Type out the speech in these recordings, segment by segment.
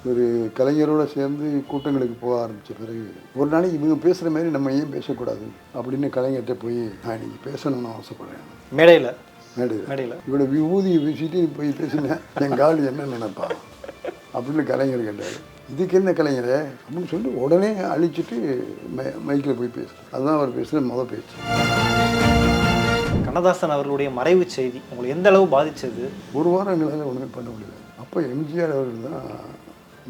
ஒரு கலைஞரோடு சேர்ந்து கூட்டங்களுக்கு போக ஆரம்பித்த பிறகு ஒரு நாளைக்கு இவங்க பேசுகிற மாதிரி நம்ம ஏன் பேசக்கூடாது அப்படின்னு கலைஞர்கிட்ட போய் நான் இன்னைக்கு பேசணும்னு ஆசைப்பட்றேன். மேடையில் இவ்வளோ விபூதியை பேசிட்டு போய் பேசினேன் என் கால் என்ன நினைப்பா அப்படின்னு கலைஞர் கேட்டார். இதுக்கு என்ன கலைஞரே அப்படின்னு சொல்லிட்டு உடனே அழிச்சிட்டு மைக்கில் போய் பேசுகிறேன். அதுதான் அவர் பேசுகிற முதல் பேச்சு. கண்ணதாசன் அவர்களுடைய மறைவு செய்தி உங்களை எந்த அளவு பாதித்தது? ஒரு வாரம் எங்களால் ஒன்றுமே பண்ண முடியல. அப்போ எம்ஜிஆர் அவர்கள் தான்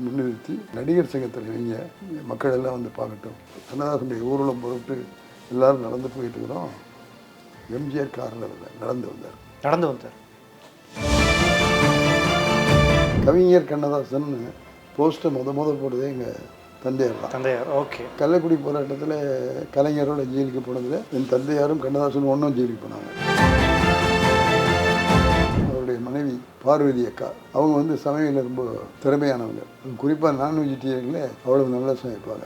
முன்னிறுத்தி நடிகர் சங்கத்தில் நீங்கள் மக்கள் எல்லாம் வந்து பார்க்கட்டும், கண்ணதாசனுடைய ஊர்வலம் பொருட்டு எல்லோரும் நடந்து போயிட்டு இருக்கிறோம். எம்ஜிஆர் காரில் நடந்து வந்தார். கவிஞர் கண்ணதாசன் போஸ்ட்டை முத போடுறதே எங்கள் தந்தையார். ஓகே. கள்ளக்குடி போராட்டத்தில் கலைஞரோட ஜெயிலுக்கு போனதில் என் தந்தையாரும் கண்ணதாசனும் ஒன்றும் ஜெயிலுக்கு போனாங்க. அவருடைய மனைவி பார்வதி அக்கா அவங்க வந்து சமையலில் ரொம்ப திறமையானவங்க. குறிப்பாக நான் வெஜிடேரியனில் அவ்வளவு நல்லா சமைப்பாங்க.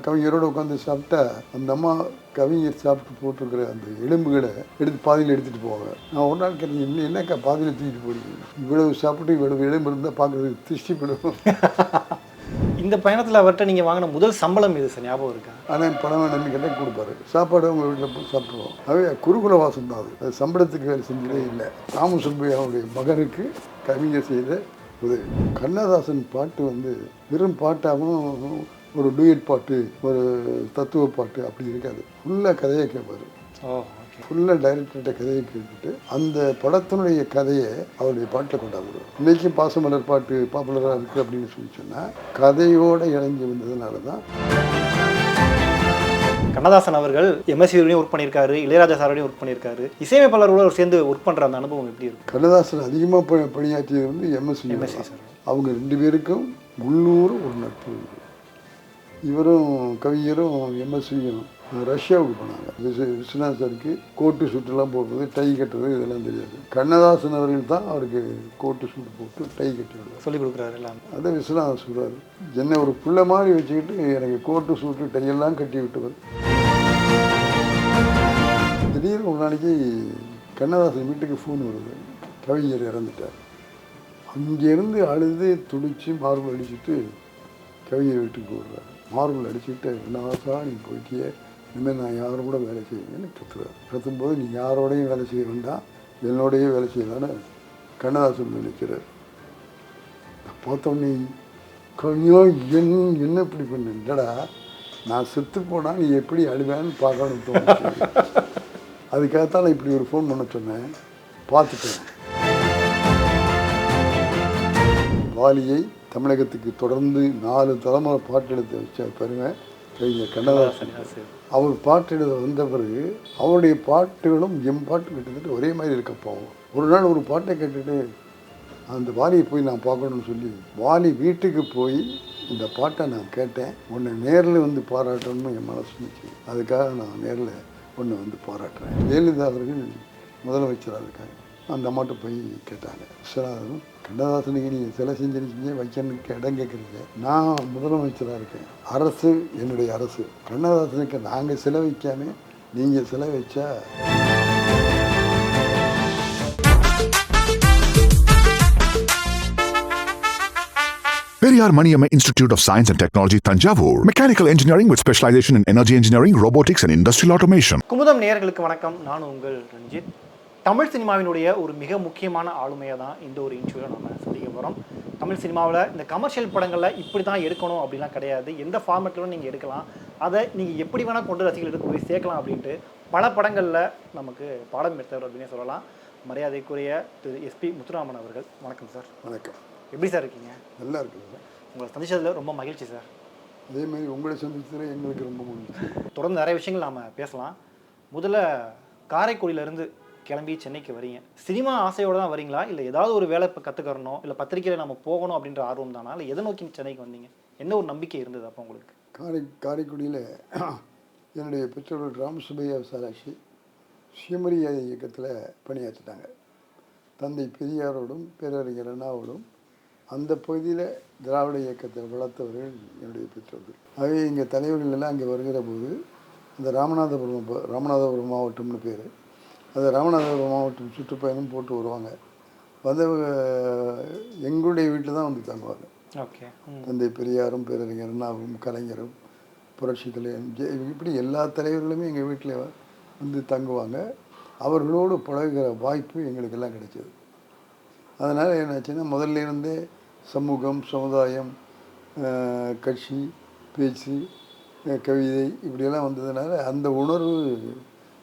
கவிஞரோடு உட்காந்து சாப்பிட்டா அந்த அம்மா கவிஞர் சாப்பிட்டு போட்டிருக்கிற அந்த எலும்புகளை எடுத்து பாதியில் எடுத்துகிட்டு போவாங்க. நான் ஒரு நாள் கேட்டேன், இன்னும் என்னக்கா பாதியில் தூக்கிட்டு போடுவீங்க, இவ்வளவு சாப்பிட்டு இவ்வளவு எலும்பு இருந்தால் பார்க்குறதுக்கு திருஷ்டிப்படும். இந்த பயணத்தில் அவர்கிட்ட நீங்கள் வாங்கின முதல் சம்பளம் இது சார் ஞாபகம் இருக்கா? ஆனால் பணம் வேணும்னு கேட்டால் கொடுப்பாரு. சாப்பாடு அவங்க வீட்டில் போய் சாப்பிடுவோம். அவே குருகுல வாசம் தான் அது சம்பளத்துக்கு வேலை செஞ்சதே இல்லை. ராமசுப்பையாவுடைய மகனுக்கு கவிஞர் செய்த உதவி. கண்ணதாசன் பாட்டு வந்து வெறும் பாட்டாகவும் ஒரு டூயட் பாட்டு, ஒரு தத்துவ பாட்டு அப்படி இருக்காது. ஃபுல்லாக கதையை கேட்பார். ஃபுல்லாக டைரக்டர்கிட்ட கதையை கேட்டுட்டு அந்த படத்தினுடைய கதையை அவருடைய பாட்டில் கொண்டாடுவார். இன்றைக்கும் பாசமலர் பாட்டு பாப்புலராக இருக்குது அப்படின்னு சொல்லி சொன்னால் கதையோடு இணைஞ்சு வந்ததுனால தான். கண்ணதாசன் அவர்கள் எம்எஸ்சியோடையும் ஒர்க் பண்ணியிருக்காரு, இளையராஜா சாரோடையும் ஒர்க் பண்ணியிருக்காரு. இசையமைப்பாளரோட சேர்ந்து ஒர்க் பண்ணுற அந்த அனுபவம் எப்படி இருக்கும்? கண்ணதாசன் அதிகமாக பணியாற்றியது வந்து எம்எஸ்சி சார். அவங்க 2 பேருக்கும் உள்ளூர் ஒரு நட்பு. இவரும் கவிஞரும் எம்எஸ்சியும் ரஷ்யாவுக்கு போனாங்க. விஸ்வநாத் சாருக்கு கோட்டு சூட்டெல்லாம் போடுறது, டை கட்டுறது இதெல்லாம் தெரியாது. கண்ணதாசன் அவர்கள் தான் அவருக்கு கோட்டு சூட்டு போட்டு டை கட்டி விடுவார், சொல்லிக் கொடுக்குறாரு எல்லாம். அதை விஸ்வநாத் சொல்கிறார், என்னை ஒரு பிள்ளை மாதிரி வச்சுக்கிட்டு எனக்கு கோட்டு சூட்டு டையெல்லாம் கட்டி விட்டுவர். திடீர்னு ஒரு நாளைக்கு கண்ணதாசன் வீட்டுக்கு ஃபோன் வருது, கவிஞர் இறந்துட்டார். அங்கேருந்து அழுது துடித்து மார்பிள் அடிச்சுட்டு கவிஞர் வீட்டுக்கு போடுறார். மார்பிள் அடிச்சுட்டு, என்னவாசா நீ போயிட்டியே, இனிமேல் நான் யாரும் கூட வேலை செய்வேன்னு கத்துறாரு. கத்தும்போது நீ யாரோடையும் வேலை செய்ய வேண்டாம், என்னோடையே வேலை செய்யலான்னு கண்ணதாசன் நினைக்கிறார். பார்த்தோன்னே கொஞ்சம் என்ன இப்படி பண்ணா, நான் செத்து போனால் நீ எப்படி அழுவேன்னு பார்க்கணும்னு தோணுச்சு. அதுக்காகத்தான் நான் இப்படி ஒரு ஃபோன் பண்ண சொன்னேன், பார்த்துட்டேன். வாலியை தமிழகத்துக்கு தொடர்ந்து 4 தலைமுறை பாட்டு எடுத்து வச்ச பெருமை கவிஞர் கண்ணதாசன். அவர் பாட்டு எழுத வந்த பிறகு அவருடைய பாட்டுகளும் எம் பாட்டு கிட்டத்தட்ட ஒரே மாதிரி இருக்க போவோம். ஒரு நாள் ஒரு பாட்டை கேட்டுட்டு அந்த வாலியை போய் நான் பார்க்கணும்னு சொல்லி வாலி வீட்டுக்கு போய் இந்த பாட்டை நான் கேட்டேன். உன்னை நேரில் வந்து பாராட்டணும்னு என் மனசு இருந்துச்சு. அதுக்காக நான் நேரில் ஒன்று வந்து பாராட்டுறேன். ஜெயலலிதா அவர்கள் முதலமைச்சராக இருக்காங்க. அந்த அம்மாட்ட போய் கேட்டாங்க, விஸ்வநாதன் கண்ணதாசனுக்கு நீங்கள் சிலை செஞ்சிருக்கீங்க, வைக்கணுக்கு இடம் கேட்குறீங்க, நான் முதலமைச்சராக இருக்கேன், அரசு என்னுடைய அரசு, கண்ணதாசனுக்கு நாங்கள் சிலை வைக்காம நீங்கள் சிலை வச்சா. Periyar Maniamma Institute of Science and Technology, Tanjavur. Mechanical engineering with specialization in energy engineering, robotics and industrial automation. Kumudam நேயர்களுக்கு வணக்கம். நான் உங்கள் ரஞ்சித். தமிழ் சினிமாவினுடைய ஒரு மிக முக்கியமான ஆளுமையை தான் இந்த ஒரு இன்டர்வியூவில் நம்ம சந்திக்க போகிறோம். தமிழ் சினிமாவில் இந்த கமர்ஷியல் படங்களில் இப்படி தான் எடுக்கணும் அப்படிலாம் கிடையாது. எந்த ஃபார்மேட்டிலும் நீங்கள் எடுக்கலாம், அதை நீங்கள் எப்படி வேணால் கொண்டு ரசிகர்களுக்கு போய் சேர்க்கலாம் அப்படின்ட்டு பல படங்களில் நமக்கு பாடம் எடுத்தவர் அப்படின்னே சொல்லலாம். மரியாதைக்குரிய திரு எஸ்பி முத்துராமன் அவர்கள், வணக்கம் சார். வணக்கம். எப்படி சார் இருக்கீங்க? நல்லா இருக்குங்க சார். உங்களை சந்திச்சதில் ரொம்ப மகிழ்ச்சி சார். அதே மாதிரி உங்களை சந்திச்சதில் எங்களுக்கு ரொம்ப மகிழ்ச்சி. தொடர்ந்து நிறைய விஷயங்கள் நாம் பேசலாம். முதல்ல காரைக்குடியிலேருந்து கிளம்பி சென்னைக்கு வரீங்க, சினிமா ஆசையோடு தான் வரீங்களா, இல்லை ஏதாவது ஒரு வேலை இப்போ கற்றுக்கறணும், இல்லை பத்திரிக்கையில் நம்ம போகணும் அப்படின்ற ஆர்வம் தானா, இல்லை எதை நோக்கி சென்னைக்கு வந்தீங்க? என்ன ஒரு நம்பிக்கை இருந்தது அப்போ உங்களுக்கு? காரைக்குடியில் என்னுடைய பெற்றோர்கள் ராமசுப்பையா விசாலாட்சி சுயமரியாதை இயக்கத்தில் பணியாற்றிட்டாங்க. தந்தை பெரியாரோடும் பேரறிஞர் அண்ணாவோடும் அந்த பகுதியில் திராவிட இயக்கத்தை வளர்த்தவர்கள் என்னுடைய பெற்றோர்கள். ஆகவே எங்கள் தலைவர்கள் எல்லாம் அங்கே வருகிற போது அந்த ராமநாதபுரம் மாவட்டம்னு பேர், அந்த ராமநாதபுரம் மாவட்டம் சுற்றுப்பயணம் போட்டு வருவாங்க. வந்தவங்க எங்களுடைய வீட்டில் தான் வந்து தங்குவாங்க. ஓகே. தந்தை பெரியாரும் பேரறிஞர் அண்ணாவும் கலைஞரும் புரட்சி தலைவர் இப்படி எல்லா தலைவர்களுமே எங்கள் வீட்டில் வந்து தங்குவாங்க. அவர்களோடு பழகுகிற வாய்ப்பு எங்களுக்கெல்லாம் கிடைச்சது. அதனால் என்னாச்சுன்னா முதல்ல இருந்தே சமூகம், சமுதாயம், கட்சி, பேச்சு, கவிதை இப்படியெல்லாம் வந்ததுனால அந்த உணர்வு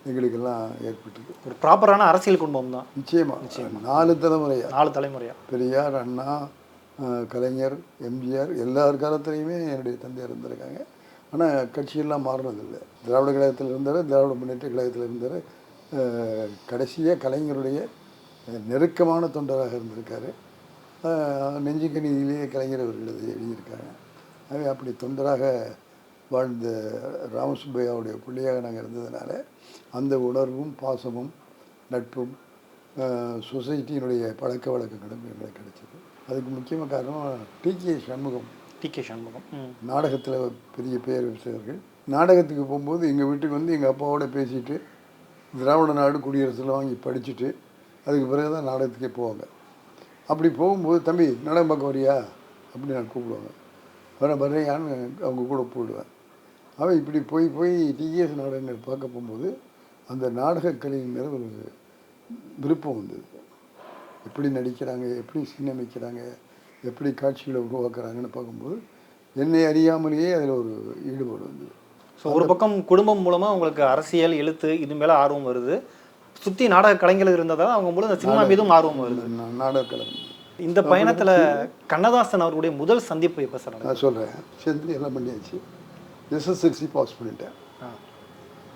எங்களுக்கெல்லாம் ஏற்பட்டது. ஒரு ப்ராப்பரான அரசியல் குடும்பம் தான். நிச்சயமாக 4 தலைமுறையாக பெரியார், அண்ணா, கலைஞர், எம்ஜிஆர் எல்லார் காலத்துலேயுமே என்னுடைய தந்தையார் இருந்திருக்காங்க. ஆனால் கட்சியெல்லாம் மாறினதில்லை. திராவிட கழகத்தில் இருந்தார், திராவிட முன்னேற்ற கழகத்தில் இருந்தார். கடைசியாக கலைஞருடைய நெருக்கமான தொண்டராக இருந்திருக்காரு. நெஞ்சுக்கு நீதியிலேயே கலைஞர் அவர்கள் எழுதியிருக்காங்க. ஆகவே அப்படி தொண்டராக வாழ்ந்த ராமசுப்பையாவுடைய பிள்ளையாக நாங்கள் இருந்ததுனால அந்த உணர்வும் பாசமும் நட்பும் சொசைட்டியினுடைய பழக்க வழக்கங்களும் எங்களுக்கு கிடைச்சிது. அதுக்கு முக்கியமாக காரணம் டி.கே. சண்முகம் நாடகத்தில் பெரிய பெயர் வச்சவர்கள். நாடகத்துக்கு போகும்போது எங்கள் வீட்டுக்கு வந்து எங்கள் அப்பாவோட பேசிட்டு திராவிட நாடு குடியரசில் வாங்கி படிச்சுட்டு அதுக்கு பிறகு தான் நாடகத்துக்கே போவாங்க. அப்படி போகும்போது தம்பி நாடகம் பார்க்க வரியா அப்படி நான் கூப்பிடுவாங்க. வரையான்னு அவங்க கூட போயிடுவேன். அவன் இப்படி போய் டிஎஸ் நாடகங்கள் பார்க்க போகும்போது அந்த நாடகக்கலையின் மேலே ஒரு விருப்பம் வந்தது. எப்படி நடிக்கிறாங்க, எப்படி சின்னமைக்கிறாங்க, எப்படி காட்சிகளை உருவாக்குறாங்கன்னு பார்க்கும்போது என்னை அறியாமலேயே அதில் ஒரு ஈடுபாடு வந்தது. ஸோ ஒரு பக்கம் குடும்பம் மூலமாக உங்களுக்கு அரசியல், எழுத்து இது மேலே ஆர்வம் வருது. சுற்றி நாடக கலைஞர்கள் இருந்ததால் அவங்க மூலம் இந்த சினிமா மீதும் ஆர்வம் வருது. நாடக கலைஞர் இந்த பயணத்தில் கண்ணதாசன் அவர்களுடைய முதல் சந்திப்பு எப்போ சார்? நான் சொல்கிறேன். சேர்ந்து எல்லாம் பண்ணியாச்சு. எஸ்எஸ்எல்சி பாஸ் பண்ணிட்டேன்.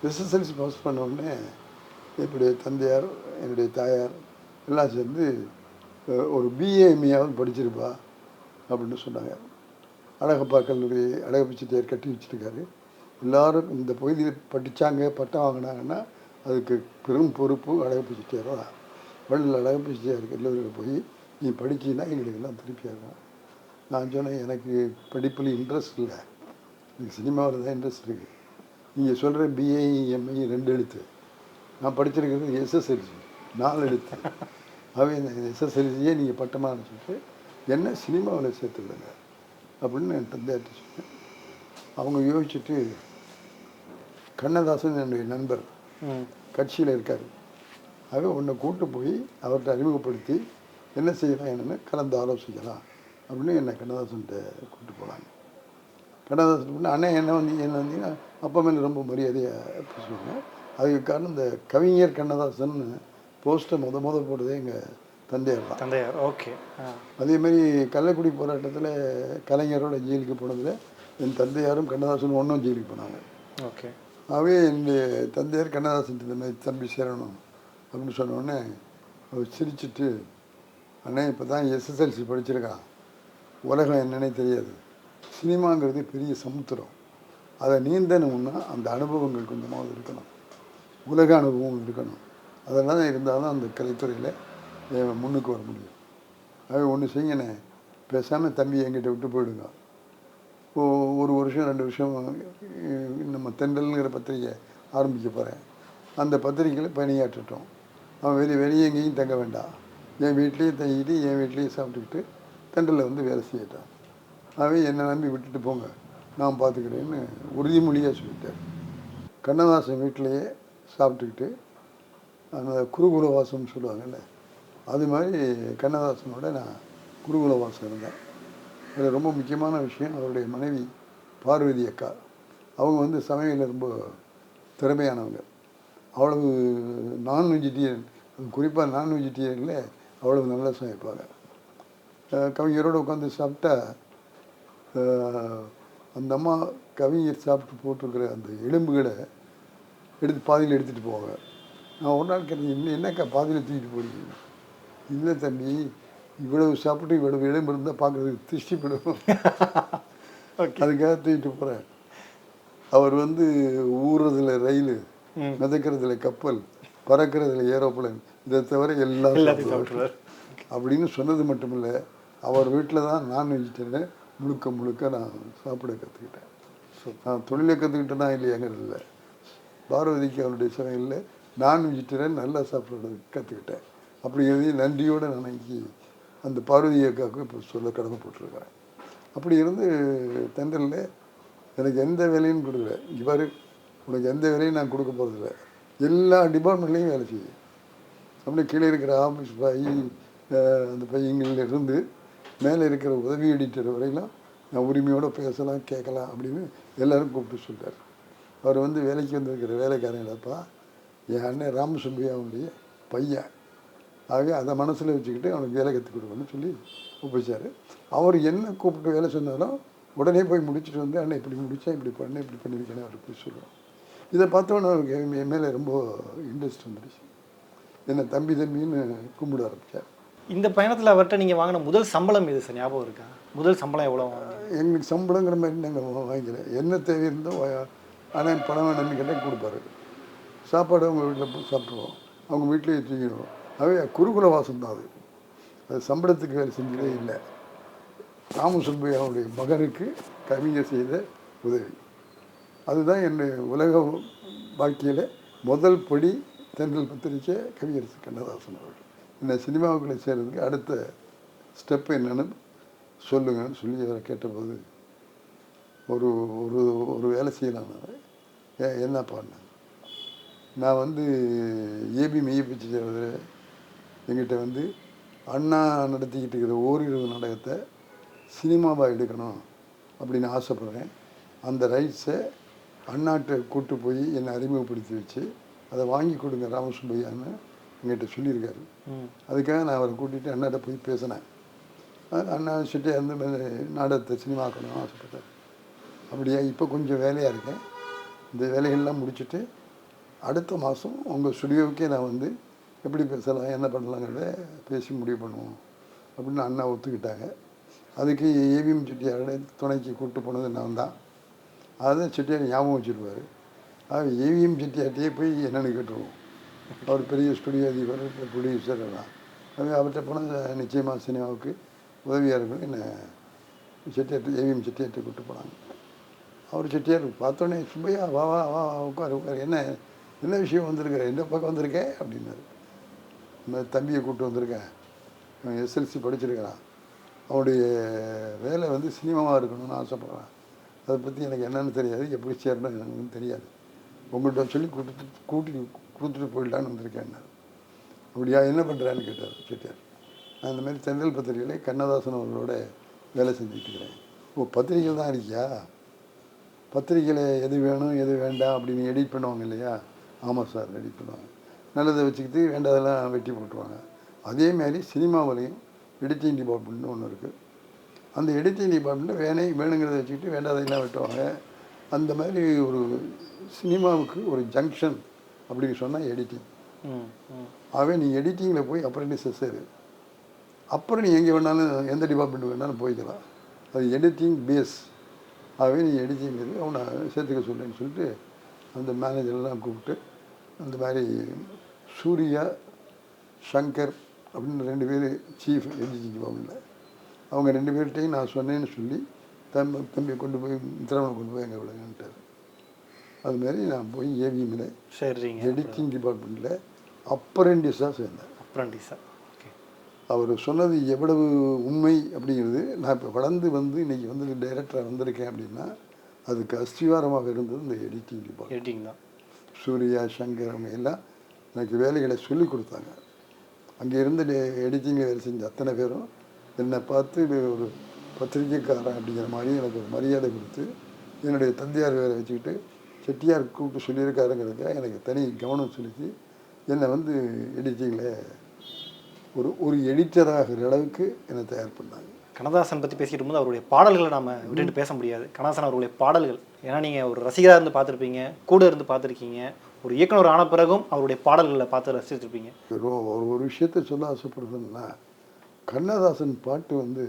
எஸ்எஸ்எல்சி பாஸ் பண்ண உடனே என்னுடைய தந்தையார், என்னுடைய தாயார் எல்லாம் சேர்ந்து ஒரு பிஏஎம்ஏயாவது படிச்சிருப்பா அப்படின்னு சொன்னாங்க. அழகப்பா கல்லூரி அழகப்ப செட்டியார் கட்டி வச்சுருக்காரு. எல்லோரும் இந்த பகுதியில் படித்தாங்க, பட்டம் வாங்கினாங்கன்னா அதுக்கு பெரும் பொறுப்பு அழகப்ப செட்டியார் தான். வள்ளல் அழகப்ப செட்டியார் கல்லூரியில் போய் நீ படிச்சின்னா எங்களுக்கெல்லாம் திருப்பி ஆகும். நான் சொன்னேன், எனக்கு படிப்பில் இன்ட்ரெஸ்ட் இல்லை, எனக்கு சினிமாவில் தான் இன்ட்ரெஸ்ட் இருக்குது. நீங்கள் சொல்கிற பிஏ, எம்ஏ 2 எழுத்து, நான் படிச்சிருக்கிறது எஸ்எஸ்எல்சி 4 எழுத்து. அவை இந்த எஸ்எஸ்எல்சியே நீங்கள் பட்டமாக சொல்லிட்டு என்ன சினிமாவில் சேர்த்துவிடுங்க அப்படின்னு என் தந்தையார்ட்ட சொன்னேன். அவங்க யோசிச்சுட்டு கண்ணதாசன் என்னுடைய நண்பர் கட்சியில் இருக்கார், ஆக உன்னை கூட்டு போய் அவர்கிட்ட அறிமுகப்படுத்தி என்ன செய்யலாம் என்னென்னு கலந்து ஆலோசிக்கலாம் அப்படின்னு என்னை கண்ணதாசன்கிட்ட கூப்பிட்டு போனாங்க. கண்ணதாசன் பண்ண அண்ணன் என்ன வந்தீங்கன்னா அப்பா மேலே ரொம்ப மரியாதையாக பேசுவாங்க. அதுக்கு காரணம் இந்த கவிஞர் கண்ணதாசன் போஸ்ட்டை முத போட்டதே எங்கள் தந்தையார் தான். தந்தையார். ஓகே. அதேமாதிரி கள்ளக்குடி போராட்டத்தில் கலைஞரோட ஜெயிலுக்கு போனதில் என் தந்தையாரும் கண்ணதாசன் ஒன்றும் ஜெயிலுக்கு போனாங்க. ஓகே. ஆகவே என்னுடைய தந்தையார் கண்ணதாசன் இந்த மாதிரி தம்பி சேரணும் அப்படின்னு சொன்னோடனே அவர் சிரிச்சுட்டு, அண்ணே இப்போ தான் எஸ்எஸ்எல்சி படிச்சிருக்கான், உலகம் என்னன்னே தெரியாது, சினிமாங்கிறது பெரிய சமுத்திரம், அதை நீந்தணும்னா அந்த அனுபவங்கள் கொஞ்சமாவது இருக்கணும், உலக அனுபவம் இருக்கணும், அதெல்லாம் இருந்தால் தான் அந்த கலைத்துறையில் முன்னுக்கு வர முடியும். அது ஒன்று செய்யணே, பேசாமல் தம்பி என்கிட்ட விட்டு போயிடுங்க, 1 வருஷம் 2 வருஷம் நம்ம தென்றல்ங்கிற பத்திரிக்கை ஆரம்பிக்க போகிறேன், அந்த பத்திரிக்கையில் பணியாற்றட்டும், அவன் வெளியே எங்கேயும் தங்க வேண்டாம், என் வீட்லேயே தங்கிட்டு என் வீட்லேயே சாப்பிட்டுக்கிட்டு தென்றலில் வந்து வேலை செய்யட்டான், அவன் என்னை நம்பி விட்டுட்டு போங்க, நான் பார்த்துக்கிறேன்னு உறுதிமொழியாக சொல்லிட்டார். கண்ணதாசன் வீட்டிலையே சாப்பிட்டுக்கிட்டு அந்த குருகுல வாசம்னு சொல்லுவாங்கல்ல, அது மாதிரி கண்ணதாசனோட நான் குருகுல வாசம் இருந்தேன். அதில் ரொம்ப முக்கியமான விஷயம், அவருடைய மனைவி பார்வதி அக்கா, அவங்க வந்து சமையலில் ரொம்ப திறமையானவங்க. அவ்வளவு நான் வெஜிடேரியன், குறிப்பாக நான் வெஜிடேரியனில் அவ்வளவு நல்லா சமைப்பாங்க. கவிஞரோடு உட்காந்து சாப்பிட்டா அந்த அம்மா கவிஞர் சாப்பிட்டு போட்டிருக்கிற அந்த எலும்புகளை பாதியில் எடுத்துகிட்டு போவாங்க. நான் ஒரு நாள் கேட்டேன், இன்னும் என்னக்கா பாதியில் தூக்கிட்டு போறீங்க? இல்லை தம்பி, இவ்வளவு சாப்பிட்டு இவ்வளவு எலும்பு இருந்தால் பார்க்குறதுக்கு திருஷ்டிப்படும், அதுக்காக தூக்கிட்டு போகிறேன். அவர் வந்து ஊறுறதுல ரயில், மிதக்கிறதுல கப்பல், பறக்கிறதுல ஏரோப்ளேன், இதை தவிர எல்லாரும் அப்படின்னு சொன்னது மட்டுமில்லை, அவர் வீட்டில் தான் நான் வெஜிடேரியன் முழுக்க நான் சாப்பிட கற்றுக்கிட்டேன். நான் தொழிலை கற்றுக்கிட்டேன்னா இல்லையாங்கிறது இல்லை, பார்வதிக்கு அவருடைய சமையலில் நான் வெஜிடேரியன் நல்லா சாப்பிட்றது கற்றுக்கிட்டேன். அப்படிங்கிறதையும் நன்றியோடு நான் இன்னைக்கு அந்த பார்வதி அக்காவுக்கு இப்போ சொல்ல கடமைப்பட்டிருக்கிறேன். அப்படி இருந்து தென்றலில் எனக்கு எந்த வேலையும் கொடுக்கல. இவர் உனக்கு எந்த வேலையும் நான் கொடுக்க போகிறதில்ல, எல்லா டிபார்ட்மெண்ட்லேயும் வேலை செய்யும். அப்படியே கீழே இருக்கிற ஆஃபீஸ் பாய், அந்த பையங்களில் இருந்து மேலே இருக்கிற உதவி எடிட்டர் வரையிலும் நான் உரிமையோடு பேசலாம் கேட்கலாம் அப்படின்னு எல்லோரும் கூப்பிட்டு சொல்லிட்டார். அவர் வந்து வேலைக்கு வந்திருக்கிற வேலைக்காரங்களப்பா என் அண்ணன் ராமசுப்பையாவுடைய பையன், ஆகவே அதை மனசில் வச்சுக்கிட்டு அவனுக்கு வேலை கற்றுக் கொடுக்கணும்னு சொல்லி ஒப்பிச்சார். அவர் என்ன கூப்பிட்டு வேலை சொன்னாலும் உடனே போய் முடிச்சுட்டு வந்து அண்ணன் இப்படி முடித்தேன், இப்படி பண்ணேன், இப்படி பண்ணியிருக்கேன்னு அவர் போய் சொல்லுவோம். இதை பார்த்தோன்னே அவருக்கு என் மேலே ரொம்ப இன்ட்ரெஸ்ட் வந்துடுச்சு. என்னை தம்பி தம்பின்னு கும்பிட ஆரம்பித்தார். இந்த பயணத்தில் அவர்கிட்ட நீங்கள் வாங்கின முதல் சம்பளம் எது சார், ஞாபகம் இருக்கா? முதல் சம்பளம் எவ்வளோ? எங்களுக்கு சம்பளங்கிற மாதிரி நாங்கள் வாங்கிக்கல, என்ன தேவை இருந்தோ ஆனால் பணம் வேணும்னு கேட்டால் கொடுப்பாரு. சாப்பாடு அவங்க வீட்டில் போய் சாப்பிடுவோம், அவங்க வீட்டிலேயே தூங்கிடுவோம். அவே குருகுல வாசம் தான் அது. அது சம்பளத்துக்கு வேலை செஞ்சதே இல்லை. ராமசுப்பையாவுடைய மகனுக்கு கவிஞர் செய்த உதவி அதுதான் என் உலக வாழ்க்கையில் முதல் படி. தென்றல் பத்திரிக்கை கவியரசு கண்ணதாசன் அவர்கள் என்னை சினிமாவுக்குள்ளே சேர்றதுக்கு அடுத்த ஸ்டெப்பு என்னென்னு சொல்லுங்கன்னு சொல்லி அவரை கேட்டபோது ஒரு ஒரு ஒரு வேலை செய்யலாம். என்ன பண்ணேன் நான் வந்து ஏபி மெய்யப்பிச்சு செய்வது எங்கிட்ட வந்து அண்ணா நடத்திக்கிட்டு இருக்கிற ஓரிரவு நாடகத்தை சினிமாவாக எடுக்கணும் அப்படின்னு ஆசைப்பட்றேன். அந்த ரைட்ஸை அண்ணாட்ட கூட்டு போய் என்னை அறிமுகப்படுத்தி வச்சு அதை வாங்கி கொடுங்க ராமசுப்பையான்னு எங்கிட்ட சொல்லியிருக்காரு. அதுக்காக நான் அவரை கூட்டிகிட்டு அண்ணாட்ட போய் பேசினேன். அண்ணா வச்சுட்டு அந்த நாடகத்தை சினிமாக்கணும்னு ஆசைப்பட்டார். அப்படியா, இப்போ கொஞ்சம் வேலையாக இருக்கேன், இந்த வேலைகள்லாம் முடிச்சுட்டு அடுத்த மாதம் உங்கள் ஸ்டுடியோவுக்கே நான் வந்து எப்படி பேசலாம் என்ன பண்ணலாங்கிறத பேசி முடிவு பண்ணுவோம் அப்படின்னு அண்ணா ஒத்துக்கிட்டாங்க. அதுக்கு ஏவிஎம் செட்டியாரோட துணைக்கு கூப்பிட்டு போனது நான் தான். அதை செட்டியார் ஞாபகம் வச்சுருப்பார். ஆக ஏவிஎம் செட்டியார்ட்டையே போய் என்னென்னு கேட்டுருவோம். அவர் பெரிய ஸ்டுடியோ அதிபர், ப்ரொடியூசர் எல்லாம். அது அவர்கிட்ட போனால் நிச்சயமாக சினிமாவுக்கு உதவியாக இருக்கும். என்ன செட்டியார்ட்டு ஏவிஎம் செட்டியார்ட்டை கூப்பிட்டு போனாங்க. அவர் செட்டியார் பார்த்தோன்னே சுப்பையா வா வா வா உட்காரு உட்காரு, என்ன என்ன விஷயம் வந்திருக்கிற, எந்த பக்கம் வந்திருக்கேன் அப்படின்னாரு. இந்த தம்பியை கூப்பிட்டு வந்திருக்கேன், அவன் எஸ்எல்சி படிச்சிருக்கிறான், அவனுடைய வேலை வந்து சினிமாவாக இருக்கணும்னு ஆசைப்பட்றான். அதை பற்றி எனக்கு என்னென்னு தெரியாது, எப்படி சேரணும் எனக்கு தெரியாது, உங்கள்கிட்ட சொல்லி கொடுத்துட்டு போயிடலான்னு வந்திருக்கேன்னாரு. அப்படியா, என்ன பண்ணுறான்னு கேட்டார் செட்டியார். நான் இந்த மாதிரி தென்றல் பத்திரிகையில் கண்ணதாசன் அவர்களோட வேலை செஞ்சுட்டு இருக்கிறேன். ஓ, பத்திரிகையில் தான் இருக்கியா? பத்திரிகையில் எது வேணும் எது வேண்டாம் அப்படின்னு எடிட் பண்ணுவாங்க இல்லையா? ஆமாம் சார், எடிட் பண்ணுவாங்க. நல்லதை வச்சுக்கிட்டு வேண்டாதெல்லாம் வெட்டி போட்டுருவாங்க. அதேமாதிரி சினிமாவிலையும் எடிட்டிங் டிபார்ட்மெண்ட்னு ஒன்று இருக்குது. அந்த எடிட்டிங் டிபார்ட்மெண்ட்டில் வேணுங்கிறத வச்சுக்கிட்டு வேண்டாதெல்லாம் வெட்டுவாங்க. அந்த மாதிரி ஒரு சினிமாவுக்கு ஒரு ஜங்ஷன் அப்படின்னு சொன்னால் எடிட்டிங். ஆகவே நீ எடிட்டிங்கில் போய் அப்ரெண்டிஸை சேரு, அப்புறம் நீ எங்கே வேணாலும் எந்த டிபார்ட்மெண்ட் வேணாலும் போய்க்கலாம். அது எடிட்டிங் பேஸ். ஆகவே நீ எடிட்டிங் அவனை சேர்த்துக்க சொல்லுன்னு சொல்லிட்டு அந்த மேனேஜர்லாம் கூப்பிட்டு அந்த மாதிரி சூர்யா சங்கர் அப்படின்னு 2 பேர் சீஃப் எடிட்டிங் டிபார்ட்மெண்ட்டில், அவங்க 2 பேர்கிட்டையும் நான் சொன்னேன்னு சொல்லி தம்பியை கொண்டு போய் திரவணை கொண்டு போய் எங்கே விடுங்கன்ட்டார். அதுமாரி நான் போய் ஏவிஎம்மில் சரிங்க எடிட்டிங் டிபார்ட்மெண்ட்டில் அப்ரெண்டிஸாக சேர்ந்தேன். அப்ரெண்டிஸாக ஓகே. அவர் சொன்னது எவ்வளவு உண்மை அப்படிங்கிறது, நான் இப்போ வளர்ந்து வந்து இன்றைக்கி வந்து டைரக்டராக வந்திருக்கேன் அப்படின்னா அதுக்கு அஸ்திவாரமாக இருந்தது இந்த எடிட்டிங் டிபார்ட்மெண்ட். எடிட்டிங் தான். சூர்யா சங்கர் அவங்க எல்லாம் எனக்கு வேலைகளை சொல்லி கொடுத்தாங்க. அங்கே இருந்து எடிட்டிங்கில் வேலை செஞ்ச அத்தனை பேரும் என்னை பார்த்து ஒரு பத்திரிக்கைக்காரன் அப்படிங்கிற மாதிரி எனக்கு ஒரு மரியாதை கொடுத்து என்னுடைய தந்தையார் வேலை வச்சுக்கிட்டு செட்டியார் கூப்பிட்டு சொல்லியிருக்காருங்கிறதுக்காக எனக்கு தனி கவனம் செலுத்தி என்னை வந்து எடிட்டிங்கில் ஒரு எடிட்டராகிற அளவுக்கு என்னை தயார் பண்ணாங்க. கண்ணதாசன் பற்றி பேசிக்கிட்டு இருக்கும்போது அவருடைய பாடல்களை நாம் விட்டுட்டு பேச முடியாது. கண்ணதாசன் அவருடைய பாடல்கள், ஏன்னா நீங்கள் ஒரு ரசிகராக இருந்து பார்த்துருப்பீங்க, கூட இருந்து பார்த்துருக்கீங்க, ஒரு இயக்குனர் ஆன பிறகும் அவருடைய பாடல்களை பார்த்து ரசிச்சிருப்பீங்க. ஒரு விஷயத்தை சொல்ல ஆசைப்படுறதுன்னா, கண்ணதாசன் பாட்டு வந்து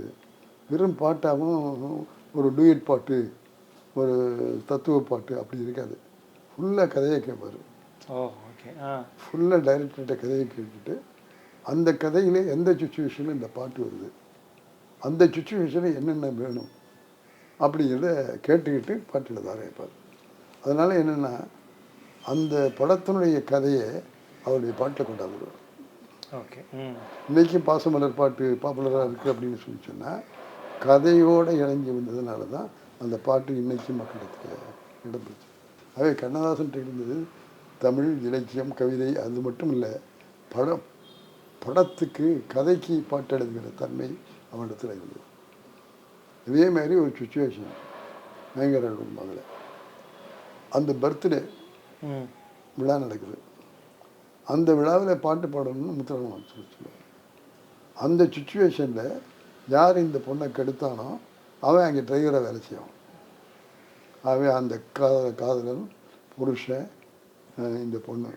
வெறும் பாட்டாகவும் ஒரு டூயட் பாட்டு ஒரு தத்துவ பாட்டு அப்படி இருக்காது. ஃபுல்லாக கதையை கேட்பார். ஓ ஓகே. ஃபுல்லாக டைரக்டர்கிட்ட கதையை கேட்டுட்டு அந்த கதையில் எந்த சுச்சுவேஷனில் இந்த பாட்டு வருது, அந்த சுச்சுவேஷனில் என்னென்ன வேணும் அப்படிங்கிறத கேட்டுக்கிட்டு பாட்டு எழுத ஆரம்பிப்பார். அதனால் என்னென்னா அந்த படத்தினுடைய கதையை அவருடைய பாட்டில் கொண்டாடுவார். ஓகே. இன்றைக்கும் பாசமலர் பாட்டு பாப்புலராக இருக்குது அப்படின்னு சொல்லி சொன்னால் கதையோடு இணைஞ்சு வந்ததுனால தான் அந்த பாட்டு இன்றைக்கும் மக்களுக்கு இடம்பெற்று. ஆகவே கண்ணதாசன் இருந்தது தமிழ் இலக்கியம் கவிதை அது மட்டும் இல்லை, படத்துக்கு கதைக்கு பாட்டு எழுதுகிற தன்மை அவனிடத்தில் இருந்தது. இதே மாதிரி ஒரு சுச்சுவேஷன் பயங்கர மகளை அந்த பர்த்டே விழா நடக்குது. அந்த விழாவில் பாட்டு பாடணும்னு முத்துராமன் சொல்லுவார். அந்த சுச்சுவேஷனில் யார் இந்த பொண்ணை கெடுத்தானோ அவன் அங்கே டிரைவராக வேலை செய்வான். அவன் அந்த காதலன் புருஷன் இந்த பொண்ணு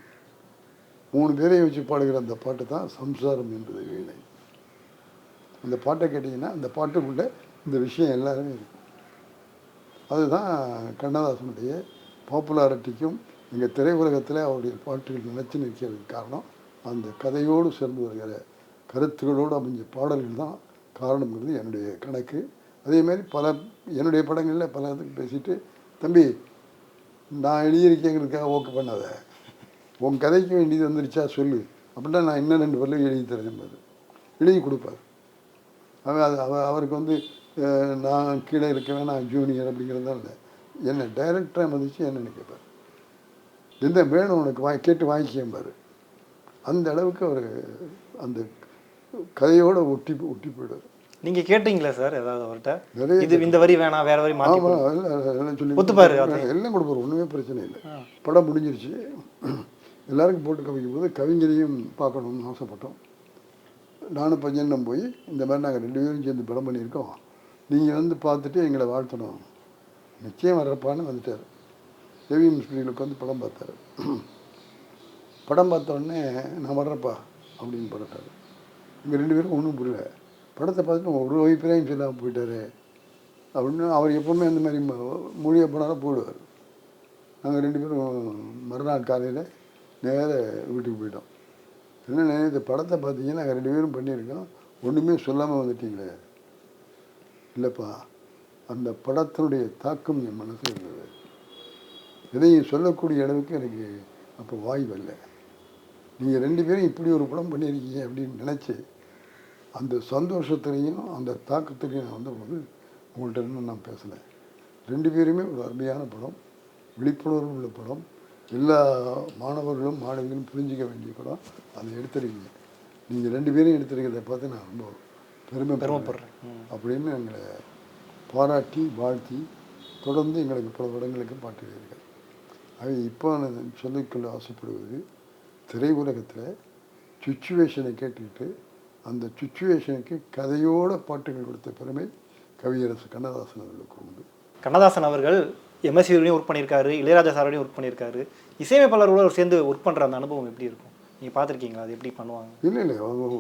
3 பேரையும் வச்சு பாடுகிற அந்த பாட்டு தான் சம்சாரம் என்பது வீணை. அந்த பாட்டை கேட்டிங்கன்னா அந்த பாட்டுக்குள்ளே இந்த விஷயம் எல்லாருமே இருக்கும். அதுதான் கண்ணதாசனுடைய பாப்புலாரிட்டிக்கும் எங்கள் திரையுலகத்தில் அவருடைய பாட்டுகள் நினைச்சு நிற்கிறதுக்கு காரணம் அந்த கதையோடு சேர்ந்து வருகிற கருத்துகளோடு அமைஞ்ச பாடல்கள் தான் காரணங்கிறது என்னுடைய கணக்கு. அதேமாதிரி என்னுடைய படங்களில் பல இதுக்கு பேசிட்டு, தம்பி நான் எழுதியிருக்கேங்கிறதுக்காக ஓகே பண்ணாத, உன் கதைக்கு வேண்டியது வந்துருச்சா சொல்லு அப்படின்னா நான் இன்னும் 2 பேரில் எழுதி தரேன் எழுதி கொடுப்பார். அவருக்கு வந்து நான் கீழே இருக்கவேன், நான் ஜூனியர் அப்படிங்கிறதான் இல்லை, என்னை டைரக்டராக மதித்து என்னென்னு கேட்பார். எந்த வேணும் உனக்கு கேட்டு வாங்கிக்கம்பார். அந்த அளவுக்கு அவர் அந்த கதையோடு ஒட்டி போயிடுவார். நீங்கள் கேட்டீங்களா சார் ஏதாவது அவர்கிட்ட? இது இந்த வரி வேணாம் வேறு வரி மாற்றி எல்லாம் சொல்லி ஒத்துப்பாரு, எல்லாம் கொடுப்பார், ஒன்றுமே பிரச்சனை இல்லை. படம் முடிஞ்சிருச்சு, எல்லாருக்கும் போட்டு கவிக்கும் போது கவிஞரையும் பார்க்கணும்னு ஆசைப்பட்டோம். நானும் பஞ்சனும் போய் இந்த மாதிரி நாங்கள் 2 பேரும் சேர்ந்து படம் பண்ணியிருக்கோம், நீங்கள் வந்து பார்த்துட்டு எங்களை வாழ்த்தணும், நிச்சயம் வர்றப்பான்னு வந்துட்டார். ஏவிஎம் ஸ்டுடியோவுக்கு வந்து படம் பார்த்தார். படம் பார்த்த உடனே நான் வர்றப்பா அப்படின்னு படத்தார். இங்கே 2 பேருக்கும் ஒன்றும் புரியல. படத்தை பார்த்துட்டு ஒரு அபிப்பிராயம் சொல்லாமல் போயிட்டார் அப்படின்னு. அவர் எப்போவுமே அந்த மாதிரி மொழியை போனாலும் போயிடுவார். நாங்கள் 2 பேரும் மறுநாள் காலையில் நேர வீட்டுக்கு போயிட்டோம். என்னென்ன இந்த படத்தை பார்த்தீங்கன்னா நாங்கள் 2 பேரும் பண்ணியிருக்கோம், ஒன்றுமே சொல்லாமல் வந்துட்டீங்களே. இல்லைப்பா, அந்த படத்தினுடைய தாக்கம் என் மனசில் இருந்தது, எதையும் சொல்லக்கூடிய அளவுக்கு எனக்கு அப்போ வாய் வரல. நீங்கள் 2 பேரும் இப்படி ஒரு படம் பண்ணியிருக்கீங்க அப்படின்னு நினச்சி அந்த சந்தோஷத்துலேயும் அந்த தாக்கத்துலேயும் நான் வந்தபோது உங்கள்கிட்ட இன்னும் நான் பேசலை. 2 பேருமே ஒரு அருமையான படம், விழிப்புணர்வு உள்ள படம், எல்லா மாணவர்களும் மாணவிகளும் புரிஞ்சிக்க வேண்டிய படம். அதை எடுத்துருக்கீங்க, நீங்கள் 2 பேரும் எடுத்துருக்கிறத பார்த்து நான் ரொம்ப பெருமைப்படுறேன் அப்படின்னு எங்களை பாராட்டி வாழ்த்தி தொடர்ந்து எங்களுக்கு பல படங்களுக்கு பாட்டு எழுதியிருக்காரு. அது இப்போ நான் சொல்லிக்கொள்ள ஆசைப்படுவது, திரையுலகத்தில் சுச்சுவேஷனை கேட்டுக்கிட்டு அந்த சுச்சுவேஷனுக்கு கதையோட பாட்டுகள் கொடுத்த பெருமை கவியரசு கண்ணதாசன் அவர்களுக்கு உண்டு. கண்ணதாசன் அவர்கள் எம்எஸ்சியோடையும் ஒர்க் பண்ணியிருக்காரு, இளையராஜா சாரோடையும் ஒர்க் பண்ணியிருக்காரு. இசையமைப்பாளர்களோட சேர்ந்து ஒர்க் பண்ணுற அந்த அனுபவம் எப்படி இருக்கும்? நீங்கள் பார்த்துருக்கீங்களா? அது எப்படி பண்ணுவாங்க? இல்லை அவங்க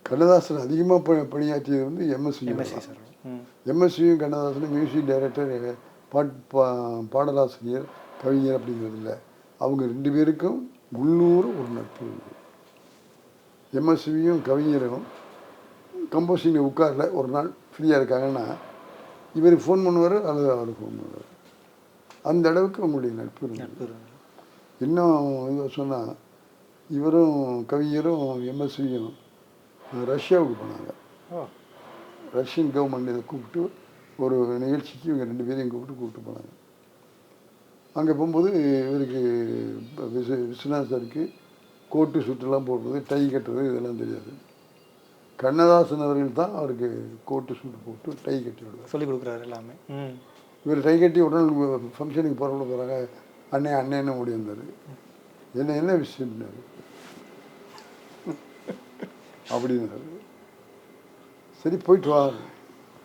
கண்ணதாசன் அதிகமாக பணியாற்றியது வந்து எம்எஸ்சி சார். எம்எஸ்சியும் கண்ணதாசனும் மியூசிக் டைரக்டர், பாடலாசிரியர், கவிஞர் அப்படிங்கிறது இல்லை. அவங்க 2 பேருக்கும் உள்ளூர் ஒரு நட்பு. எம்எஸ்சியும் கவிஞரும் கம்போசிங்கில் உட்காரல, ஒரு நாள் ஃப்ரீயாக இருக்காங்கன்னா இவருக்கு ஃபோன் பண்ணுவார் அல்லது அவருக்கு ஃபோன் பண்ணுவார். அந்த அளவுக்கு அவங்களுடைய நட்பு இருந்தது. இன்னும் இதை சொன்னால், இவரும் கவிஞரும் எம்எஸ்சியும் ரஷ்யாவுக்கு போனாங்க. ரஷ்யன் கவர்மெண்ட் இதை கூப்பிட்டு ஒரு நிகழ்ச்சிக்கு இவங்க 2 பேரையும் கூப்பிட்டு போனாங்க. அங்கே போகும்போது இவருக்கு விஸ்வநாத் சாருக்கு கோட்டு சுட்டுலாம் போடுறது, டை கட்டுறது இதெல்லாம் தெரியாது. கண்ணதாசன் அவர்கள் தான் அவருக்கு கோட்டு சூட்டு போட்டு டை கட்டி விடுவார், சொல்லிக் கொடுக்குறாரு எல்லாமே. இவர் டை கட்டி உடனே ஃபங்க்ஷனுக்கு போகிறப்பட போகிறாங்க, அண்ணன்னு ஓடி வந்தார். என்ன விஷயம்னாரு அப்படின்னாரு. சரி போயிட்டு வா,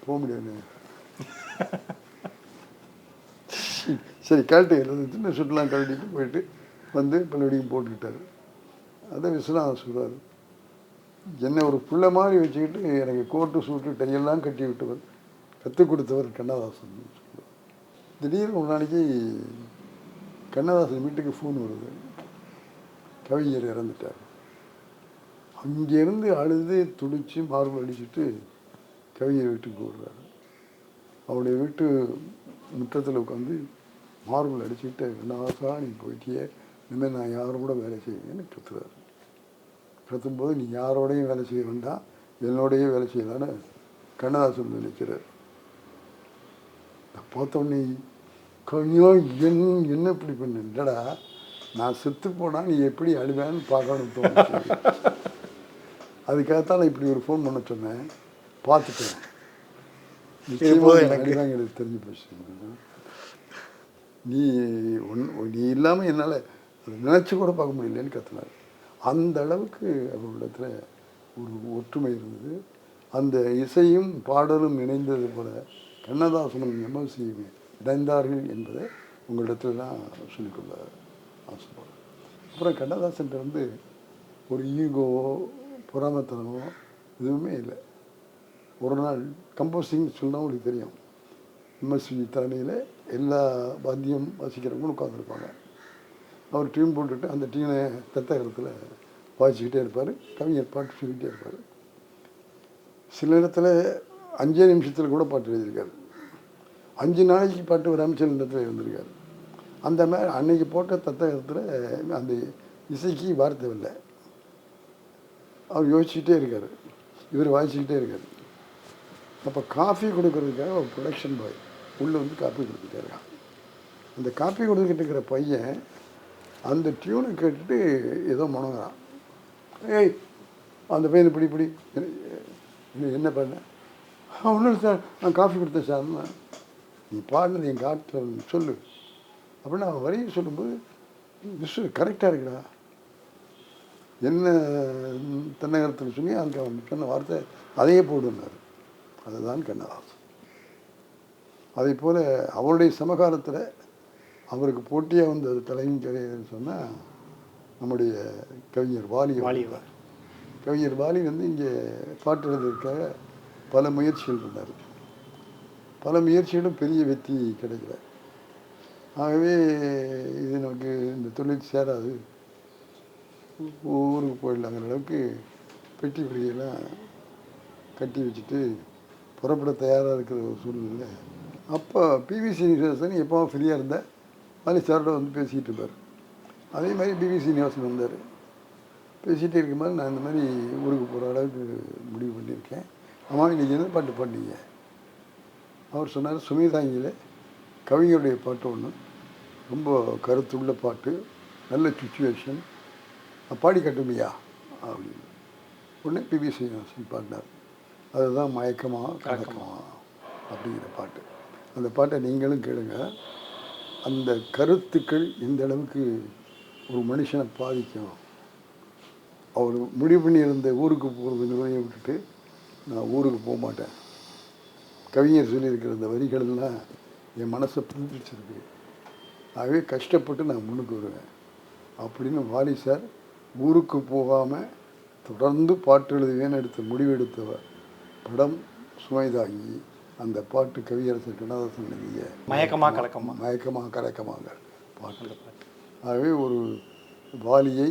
போக முடியாது. சரி கழட்டு, சின்ன சுட்டுலாம் கழட்டிட்டு போயிட்டு வந்து பல்லடியும் போட்டுக்கிட்டார். அதை விஸ்வநாதன் சொல்கிறார், என்னை ஒரு பிள்ளை மாதிரி வச்சுக்கிட்டு எனக்கு கோட்டு சூட்டு டையெல்லாம் கட்டி விட்டவர், கற்றுக் கொடுத்தவர் கண்ணதாசன் சொல்லுவார். திடீர்னு ஒரு நாளைக்கு கண்ணதாசன் வீட்டுக்கு ஃபோன் வருது, கவிஞர் இறந்துட்டார். அங்கேருந்து அழுது துடித்து மார்பு அடிச்சுட்டு கவிஞர் வீட்டுக்கு போடுறாரு. அவருடைய வீட்டு முற்றத்தில் உட்காந்து மார்பிள் அடிச்சுக்கிட்டு, கண்ணதாசா நீ போயிட்டியே, இனிமேல் நான் யாரும் கூட வேலை செய்வேன்னு கத்துறாரு. கத்தும்போது நீ யாரோடையும் வேலை செய்ய வேண்டாம், என்னோடையே வேலை செய்யலான்னு கண்ணதாசன் நினைக்கிறார். நான் பார்த்தோன்னே கொஞ்சம் என்ன இப்படி பண்ண இல்லடா, நான் செத்து போனால் நீ எப்படி அழுவேன்னு பார்க்கணும்னு தோணுச்சு. அதுக்காகத்தான் நான் இப்படி ஒரு ஃபோன் பண்ண சொன்னேன். பார்த்துட்டேன், அழுவாங்க, எனக்கு தெரிஞ்சு போச்சு. நீ நீ இல்லாமல் என்னால் அதை நினச்சி கூட பார்க்க முடியலன்னு கத்துனார். அந்த அளவுக்கு அவர்களிடத்தில் ஒரு ஒற்றுமை இருந்தது. அந்த இசையும் பாடலும் இணைந்தது போல கண்ணதாசனும் எம்எஸ்சியும் இணைந்தார்கள் என்பதை உங்களிடத்தில் தான் சொல்லிக்கொள்ள ஆசைப்படுறேன். அப்புறம் கண்ணதாசன் வந்து ஒரு ஈகோவோ பொறாமத்தனமோ எதுவுமே இல்லை. ஒரு நாள் கம்போசிங் சொன்னால் உங்களுக்கு தெரியும், எம்எஸ்சி தலைமையில் எல்லா வாத்தியம் வாசிக்கிறவங்களும் உட்காந்துருப்பாங்க. அவர் டியூன் போட்டுட்டு அந்த டியூனை தத்தகத்தில் வாசிக்கிட்டே இருப்பார், கவிஞர் பாட்டு சொல்லிகிட்டே இருப்பார். சில இடத்துல 5 நிமிஷத்தில் கூட பாட்டு எழுதியிருக்காரு. 5 நாளைக்கு பாட்டு வராமல் சில இடத்துல இருந்திருக்காரு. அந்த மாதிரி அன்னைக்கு போட்ட தத்தகத்தில் அந்த இசைக்கு வார்த்தை இல்லை. அவர் யோசிச்சுக்கிட்டே இருக்கார், இவர் வாசிக்கிட்டே இருக்கார். அப்போ காஃபி கொடுக்கறதுக்காக ஒரு ப்ரொடக்ஷன் பாய் உள்ளே வந்து காஃபி கொடுத்துட்டே இருக்கான். அந்த காஃபி கொடுத்துக்கிட்டு இருக்கிற பையன் அந்த டியூனை கேட்டுட்டு ஏதோ முணங்குறான். ஏய் அந்த பையன் இப்படி என்ன பண்ண? ஒன்றும் சார், நான் காஃபி கொடுத்தேன் சார்னா. நீ பாடினது என் காட்டில் சொல்லு அப்படின்னு அவன் வரைய சொல்லும்போது, விஷு கரெக்டாக இருக்குடா, என்ன தென்னகரத்தில் சொல்லி அதுக்கு அவன் சொன்ன வார்த்தை அதையே போடுனார். அதுதான் கண்ணதாசன். அதே போல் அவருடைய சமகாலத்தில் அவருக்கு போட்டியாக வந்த தலைமை கலைஞர்னு சொன்னால் நம்முடைய கவிஞர் வாலி. கவிஞர் வாலி வந்து இங்கே பாட்டு எழுதுறதுக்காக பல முயற்சிகள் பண்ணார். பல முயற்சிகளும் பெரிய வெற்றி கிடைக்கல. ஆகவே இது நமக்கு இந்த தொழில் சேராது, ஊருக்கு போயிடலாங்கிற அளவுக்கு பெட்டி பிடிக்கலாம் கட்டி வச்சுட்டு புறப்பட தயாராக இருக்கிற ஒரு சூழ்நிலை. அப்போ பிவி சீனிவாசன் எப்போ ஃப்ரீயாக இருந்தால் வாலி சாரோட வந்து பேசிக்கிட்டு இருப்பார். அதே மாதிரி பிவி சீனிவாசன் வந்தார். பேசிகிட்டே இருக்கும்போது நான் இந்த மாதிரி ஊருக்கு போகிற அளவுக்கு முடிவு பண்ணியிருக்கேன். ஆமாம், இன்றைக்கி என்ன பாட்டு பாடினீங்க? அவர் சொன்னார், சுமிதாங்கியில் கவிஞருடைய பாட்டு ஒன்று, ரொம்ப கருத்துள்ள பாட்டு, நல்ல சுச்சுவேஷன், பாடி கட்டுமையா அப்படின்னு உடனே பிவி சீனிவாசன் பாடினார். அதுதான் மயக்கமா கலக்கமா அப்படிங்கிற பாட்டு. அந்த பாட்டை நீங்களும் கேளுங்க. அந்த கருத்துக்கள் எந்த அளவுக்கு ஒரு மனுஷனை பாதிக்கும். அவர் முடிவு பண்ணியிருந்த ஊருக்கு போகிறது நிலையை விட்டுட்டு நான் ஊருக்கு போக மாட்டேன், கவிஞர் சொல்லியிருக்கிற இந்த வரிகளெல்லாம் என் மனசை புதுப்பிச்சிருக்கு, ஆகவே கஷ்டப்பட்டு நான் முன்னுக்கு வருவேன் அப்படின்னு வாலி சார் ஊருக்கு போகாமல் தொடர்ந்து பாட்டு எழுதுவேன்னு எடுத்த முடிவெடுத்த படம் சுமைதாங்கி. அந்த பாட்டு கவியரசர் கண்ணதாசன் எழுதிய மயக்கமா கலக்கமாக பாட்டு. ஆகவே ஒரு வாலியை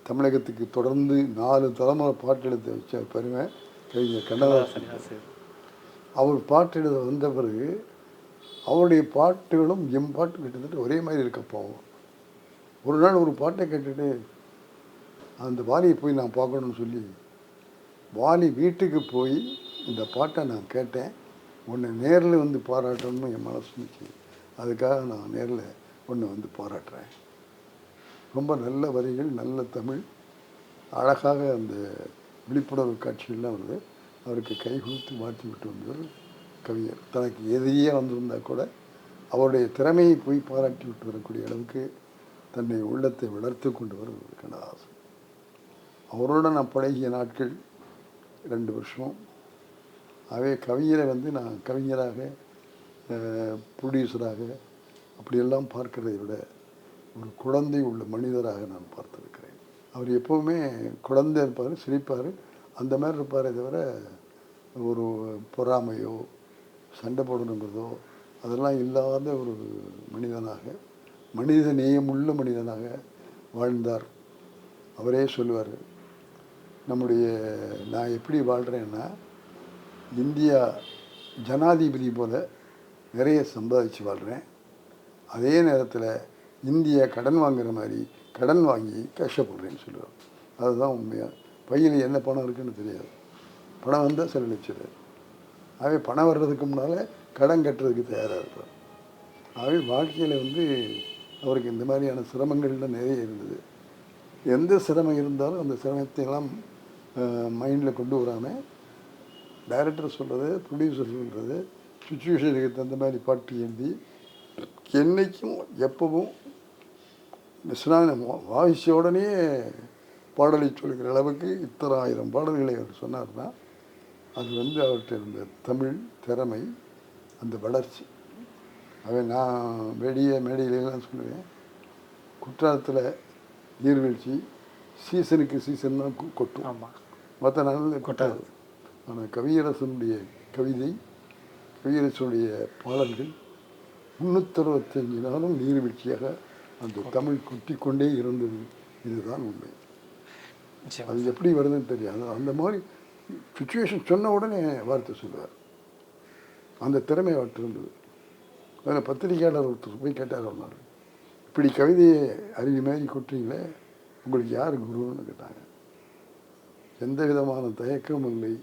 தமிழகத்துக்கு தொடர்ந்து 4 தலைமுறை பாட்டு எழுத வச்ச பெருமை கவிஞர் கண்ணதாசன். அவர் பாட்டு எழுத வந்த பிறகு அவருடைய பாட்டுகளும் எம் பாட்டு கிட்டத்தட்ட ஒரே மாதிரி இருக்கப்போ, ஒரு நாள் ஒரு பாட்டை கேட்டுட்டு அந்த வாலியை போய் நான் பார்க்கணும்னு சொல்லி வாலி வீட்டுக்கு போய் இந்த பாட்டை நான் கேட்டேன். உன்னை நேரில் வந்து பாராட்டணும்னு என் மனசு இருந்துச்சு. அதுக்காக நான் நேரில் உன்னை வந்து பாராட்டுறேன். ரொம்ப நல்ல வரிகள், நல்ல தமிழ், அழகாக அந்த விழிப்புணர்வு காட்சிகள்லாம் வருது. அவருக்கு கை கொடுத்து மாற்றி விட்டு வந்தவர் கவிஞர். தனக்கு எதிரியே வந்திருந்தால் கூட அவருடைய திறமையை போய் பாராட்டி விட்டு வரக்கூடிய அளவுக்கு தன்னை உள்ளத்தை வளர்த்து கொண்டு வர கண்ணதாசன். அவரோட நான் பழகிய நாட்கள் 2 வருஷம். ஆகவே கவிஞரை வந்து நான் கவிஞராக, ப்ரொடியூசராக அப்படியெல்லாம் பார்க்கிறதை விட ஒரு குழந்தை உள்ள மனிதராக நான் பார்த்துருக்கிறேன். அவர் எப்போவுமே குழந்தை இருப்பார், சிரிப்பார், அந்த மாதிரி இருப்பாரே தவிர ஒரு பொறாமையோ சண்டை போடணுங்கிறதோ அதெல்லாம் இல்லாத ஒரு மனிதனாக, மனித நேயமுள்ள மனிதனாக வாழ்ந்தார். அவரே சொல்லுவார், நான் எப்படி வாழ்கிறேன்னா, இந்தியா ஜனாதிபதி போல் நிறைய சம்பாதிச்சு வாழ்கிறேன், அதே நேரத்தில் இந்தியா கடன் வாங்குற மாதிரி கடன் வாங்கி கஷ்டப்படுறேன்னு சொல்லுவார். அதுதான் உண்மையாக. பையன் என்ன பணம் இருக்குன்னு தெரியாது, பணம் வந்தால் செலவழிச்சிடுறாரு. ஆகவே பணம் வர்றதுக்கு முன்னால் கடன் கட்டுறதுக்கு தயாராக இருப்பார். ஆகவே வாழ்க்கையில் வந்து அவருக்கு இந்த மாதிரியான சிரமங்கள்லாம் நிறைய இருந்தது. எந்த சிரமம் இருந்தாலும் அந்த சிரமத்தையெல்லாம் மைண்டில் கொண்டு வராமல் டைரக்டர் சொல்கிறது, ப்ரொடியூசர் சொல்கிறது, சுச்சுவேஷனுக்கு தகுந்த மாதிரி பாட்டு எழுதி என்றைக்கும் எப்பவும் விஸ்வநாதன் வாய்ச்ச உடனே பாடலை சொல்கிற அளவுக்கு இத்தனை 1000 பாடல்களை அவர் சொன்னார்னா அது வந்து அவர்கிட்ட இருந்த தமிழ் திறமை, அந்த வளர்ச்சி. அவன் நான் மேடையிலலாம் சொல்லுவேன், குற்றாலத்தில் நீர்வீழ்ச்சி சீசனுக்கு சீசன் தான் கொட்டும், ஆமாம், மற்ற நாளில் கொட்டாது. ஆனால் கவியரசனுடைய கவிதை, கவியரசனுடைய பாடல்கள் 365 நாளும் நீர்வீழ்ச்சியாக அந்த தமிழ் கொட்டி கொண்டே இருந்தது. இதுதான் உண்மை. அது எப்படி வருதுன்னு தெரியாது. அந்த மாதிரி சுச்சுவேஷன் சொன்ன உடனே வார்த்தை சொல்லுவார். அந்த திறமை அவர்கிட்ட இருந்தது. அதில் பத்திரிகையாளர் ஒருத்தர் போய் கேட்டார், சொன்னார், இப்படி கவிதையை அருவி மாதிரி கொட்டுறீங்களே, உங்களுக்கு யார் குருன்னு கேட்டாங்க. எந்த விதமான தயக்கமும் இல்லை,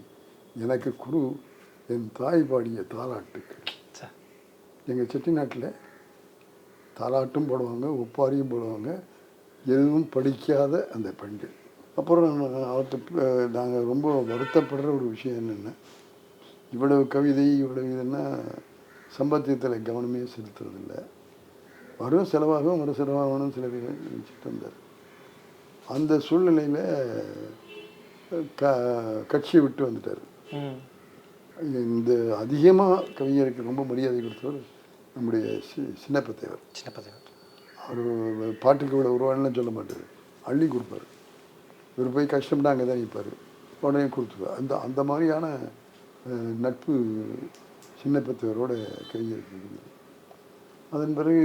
எனக்கு குரு என் தாய் பாடிய தாலாட்டுக்கு. எங்கள் செட்டிநாட்டில் தாலாட்டும் போடுவாங்க, ஒப்பாரியும் போடுவாங்க, எதுவும் படிக்காத அந்த பெண்கள். அப்புறம் அவர்கிட்ட நாங்கள் ரொம்ப வருத்தப்படுற ஒரு விஷயம் என்னென்னா, இவ்வளவு கவிதை இவ்வளவு இதுன்னா சம்பாத்தியத்தில் கவனமே செலுத்துறதில்லை. வரும் செலவாகவும் வரும் செலவாகணும் சில பேர் நினச்சிட்டு வந்தார். அந்த சூழ்நிலையில் கட்சியை விட்டு வந்துட்டார். இந்த அதிகமாக கவிஞருக்கு ரொம்ப மரியாதை கொடுத்தவர் நம்முடைய சின்னப்பத்தேவர். அவர் பாட்டுக்கு இவ்வளோ உருவானலாம் சொல்ல மாட்டார், அள்ளி கொடுப்பார். இவர் போய் கஷ்டம்னா அங்கே தான் நிற்பார், உடனே கொடுத்துருவார். அந்த மாதிரியான நட்பு சின்னப்பத்தேவரோட கவிஞருக்கு இருந்தது. அதன் பிறகு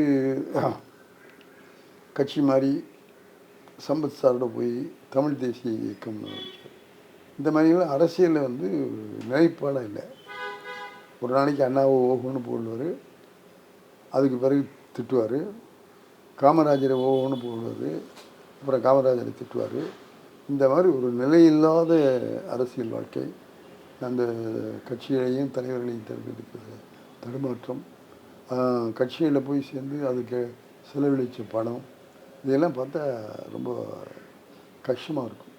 கட்சி மாறி சம்பத் சாரோட போய் தமிழ் தேசிய இயக்கம்னு ஆரம்பித்தார். இந்த மாதிரிலாம் அரசியலில் வந்து நிலைப்பாடாக இல்லை. ஒரு நாளைக்கு அண்ணாவை ஓஹோன்னு போடுவார், அதுக்கு பிறகு திட்டுவார். காமராஜரை ஓஹோன்னு போடுவார், அப்புறம் காமராஜரை திட்டுவார். இந்த மாதிரி ஒரு நிலையில்லாத அரசியல் வாழ்க்கை. அந்த கட்சிகளையும் தலைவர்களையும் தேர்ந்தெடுக்கிற தடுமாற்றம், கட்சியில் போய் சேர்ந்து அதுக்கு செலவழித்த பணம், இதெல்லாம் பார்த்தா ரொம்ப கஷ்டமாக இருக்கும்.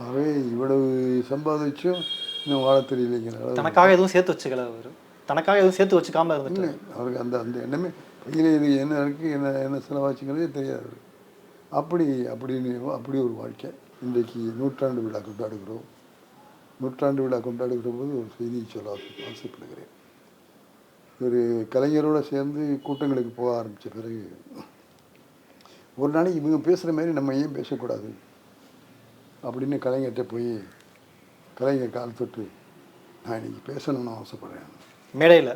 ஆகவே இவ்வளவு சம்பாதிச்சும் இன்னும் வாழ தெரியலைங்கிற தனக்காக எதுவும் சேர்த்து வச்சுக்கல, அவர் தனக்காக எதுவும் சேர்த்து வச்சுக்காம இருந்துட்டு அவருக்கு அந்த அந்த எண்ணமே கையில் இது என்ன இருக்குது, என்ன செலவாச்சுங்கிறதே தெரியாது. அப்படி ஒரு வாழ்க்கை. இன்றைக்கு நூற்றாண்டு விழா கொண்டாடுகிறோம். நூற்றாண்டு விழா கொண்டாடுகிற போது ஒரு செய்தியை சொல்ல ஆசைப்படுகிறேன். ஒரு கலைஞரோடு சேர்ந்து கூட்டங்களுக்கு போக ஆரம்பித்த பிறகு ஒரு நாளைக்கு இவங்க பேசுகிற மாதிரி நம்ம ஏன் பேசக்கூடாது அப்படின்னு கலைஞர்கிட்ட போய் கலைஞர் கால் தொட்டு, நான் இன்றைக்கி பேசணும்னு ஆசைப்பட்றேன். மேடையில்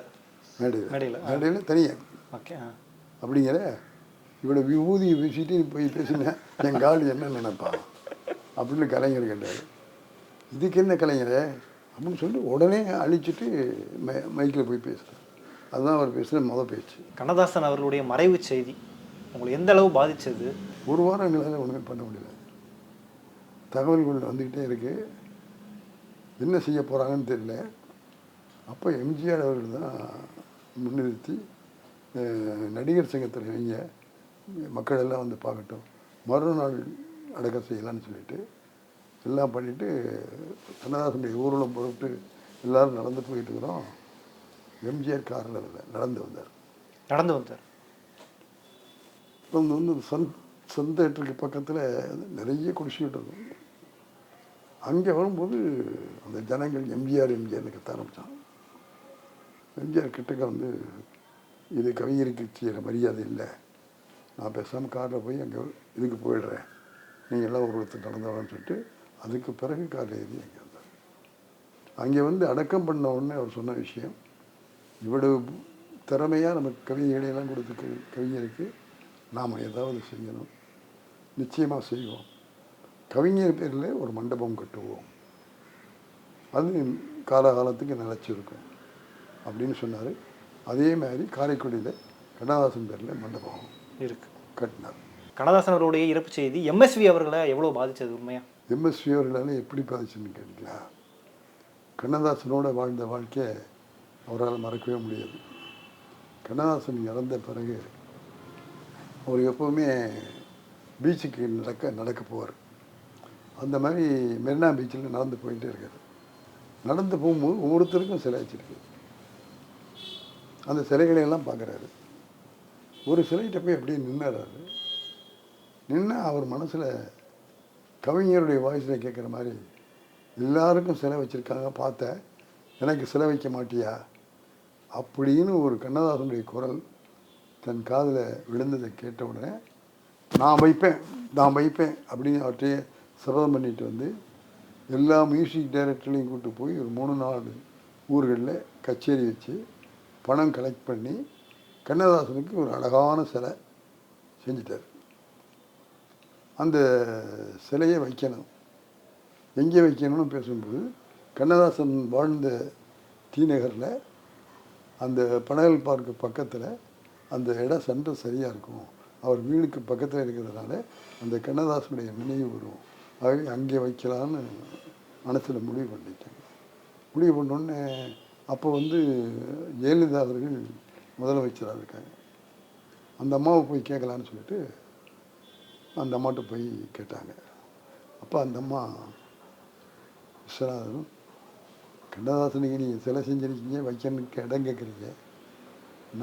தனியாக ஓகே அப்படிங்கிற இவ்வளோ விபூதியை பேசிட்டு போய் பேசினேன், என் கால் என்ன நினைப்பா அப்படின்னு கலைஞர் கேட்டார். இதுக்கு என்ன கலைஞரே அப்படின்னு சொல்லி உடனே அழிச்சிட்டு மைக்கில் போய் பேசுகிறேன். அதுதான் அவர் பேசுகிற முதல் பேச்சு. கண்ணதாசன் அவர்களுடைய மறைவு செய்தி உங்களுக்கு எந்த அளவு பாதித்தது? ஒரு வாரம் எங்களால் ஒன்றுமே பண்ண முடியல. தகவல்கள் வந்துக்கிட்டே இருக்குது, என்ன செய்ய போகிறாங்கன்னு தெரியல. அப்போ எம்ஜிஆர் அவர்கள் தான் முன்னிறுத்தி நடிகர் சங்கத்தில் வைங்க, மக்கள் எல்லாம் வந்து பார்க்கட்டும், மறுநாள் அடக்கம் செய்யலான்னு சொல்லிட்டு எல்லாம் பண்ணிவிட்டு கண்ணதாசனுடைய ஊர்வலம் போட்டு எல்லோரும் நடந்து போயிட்டு இருக்கிறோம். எம்ஜிஆர் காரில் நடந்து வந்தார். வந்து சொந்த தேட்டருக்கு பக்கத்தில் நிறைய குடிச்சிக்கிட்டு இருக்கும். அங்கே வரும்போது அந்த ஜனங்கள் எம்ஜிஆர்னு கத்த ஆரம்பித்தான். எம்ஜிஆர் கிட்டக்க வந்து, இது கவிஞருக்கு செய்கிற மரியாதை இல்லை, நான் பேசாமல் காரில் போய் அங்கே இதுக்கு போயிடுறேன், நீங்கள் எல்லாம் ஒருத்தர் நடந்தவரான்னு சொல்லிட்டு அதுக்கு பிறகு காரில் ஏறி அங்கே வந்தார். அங்கே வந்து அடக்கம் பண்ண உடனே அவர் சொன்ன விஷயம், இவ்வளவு திறமையாக நம்ம கவிதைகளையெல்லாம் கொடுத்து கவிஞருக்கு நாம் ஏதாவது செய்யணும், நிச்சயமாக செய்வோம், கவிஞர் பேரில் ஒரு மண்டபம் கட்டுவோம், அது காலகாலத்துக்கு நிலச்சிருக்கும் அப்படின்னு சொன்னார். அதே மாதிரி காரைக்குடியில் கண்ணதாசன் பேரில் மண்டபம் கட்டினார். கண்ணதாசன் அவருடைய இறப்பு செய்தி எம்எஸ்வி அவர்களை எவ்வளோ பாதித்தது? உண்மையாக எம்எஸ்வி அவர்களால் எப்படி பாதிச்சுன்னு கேட்டீங்களா? கண்ணதாசனோட வாழ்ந்த வாழ்க்கையை அவரால் மறக்கவே முடியாது. கண்ணதாசன் இறந்த பிறகு அவர் எப்போவுமே பீச்சுக்கு நடக்க போவார். அந்த மாதிரி மெரினா பீச்சில் நடந்து போயிட்டே இருக்கார். நடந்து போகும்போது ஒவ்வொருத்தருக்கும் சிலை வச்சுருக்கு. அந்த சிலைகளை எல்லாம் பார்க்குறாரு. ஒரு சிலைகிட்ட போய் அப்படியே நின்றாரு. நின்று அவர் மனசில் கவிஞருடைய வாய்ஸில் கேட்குற மாதிரி, எல்லாருக்கும் சிலை வச்சுருக்காங்க, பார்த்தேன், எனக்கு சிலை வைக்க மாட்டியா அப்படின்னு ஒரு கண்ணதாசனுடைய குரல் தன் காதில் விழுந்ததை கேட்ட உடனே நான் வைப்பேன் அப்படின்னு அவற்றையே சபதம் பண்ணிட்டு வந்து எல்லா மியூசிக் டைரக்டர்லையும் கூப்பிட்டு போய் ஒரு 3-4 ஊர்களில் கச்சேரி வச்சு பணம் கலெக்ட் பண்ணி கண்ணதாசனுக்கு ஒரு அழகான சிலை செஞ்சிட்டார். அந்த சிலையை வைக்கணும், எங்கே வைக்கணும்னு பேசும்போது கண்ணதாசன் வாழ்ந்த டி.நகரில் அந்த பனகல் பார்க்கு பக்கத்தில் அந்த இடம் சென்டர் சரியாக இருக்கும், அவர் வீடுக்கு பக்கத்தில் இருக்கிறதுனால அந்த கண்ணதாசனுடைய நினைவு வரும், ஆகவே அங்கே வைக்கலான்னு மனசில் முடிவு பண்ணிட்டாங்க. முடிவு பண்ணோடனே அப்போ ஜெயலலிதா அவர்கள் முதலமைச்சராக இருக்காங்க. அந்த அம்மாவை போய் கேட்கலான்னு சொல்லிட்டு அந்த அம்மாட்ட போய் கேட்டாங்க. அப்போ அந்த அம்மா, விஸ்வநாதன், கண்ணதாசனுக்கு நீங்கள் சிலை செஞ்சுருக்கீங்க, வைக்கணுக்கு இடம் கேட்குறீங்க,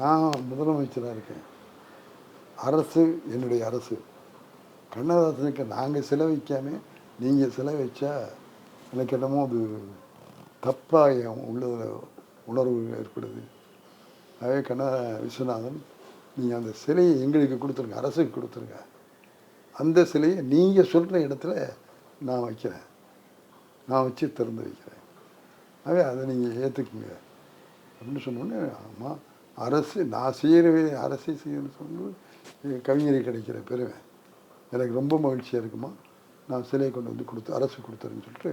நான் முதலமைச்சராக இருக்கேன், அரசு என்னுடைய அரசு, கண்ணதாசனுக்கு நாங்கள் சிலை வைக்காமல் நீங்கள் சிலை வச்சா எனக்கு என்னமோ அது தப்பாக உள்ளதில் உணர்வு ஏற்படுது. அதே விஸ்வநாதன், நீங்கள் அந்த சிலையை எங்களுக்கு கொடுத்துருங்க, அரசுக்கு கொடுத்துருங்க, அந்த சிலையை நீங்கள் சொல்கிற இடத்துல நான் வைக்கிறேன், நான் வச்சு திறந்து வைக்கிறேன், அதே அதை நீங்கள் ஏற்றுக்குங்க அப்படின்னு சொன்னோடனே, ஆமாம் அரசு நான் செய்கிறவே அரசே செய்யணும்னு சொன்னது கவிஞரை கிடைக்கிற பெருமை எனக்கு ரொம்ப மகிழ்ச்சியாக இருக்குமா, நான் சிலையை கொண்டு வந்து அரசு கொடுத்துருன்னு சொல்லிட்டு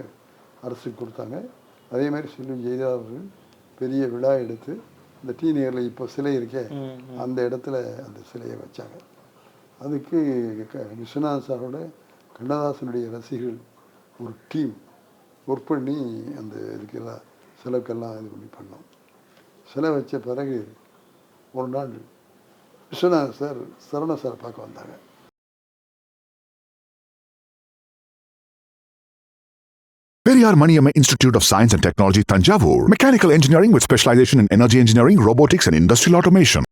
அரசுக்கு கொடுத்தாங்க. அதே மாதிரி செல்வி ஜெயலலிதா அவர்கள் பெரிய விழா எடுத்து இந்த டி.நகரில் இப்போ சிலை இருக்கே அந்த இடத்துல அந்த சிலையை வச்சாங்க. அதுக்கு விஸ்வநாத் சாரோட கண்ணதாசனுடைய ரசிகர்கள் ஒரு டீம் ஒர்க் பண்ணி அந்த இதுக்கெல்லாம் சிலைக்கெல்லாம் இது பண்ணி பண்ணோம். சிலை வச்ச பிறகு ஒரு நாள் விஸ்வநாத் சார் சரவண சார் பார்க்க வந்தாங்க. Periyar Maniyamma Institute of Science and Technology, Tanjavur. Mechanical engineering with specialization in energy engineering, robotics and industrial automation.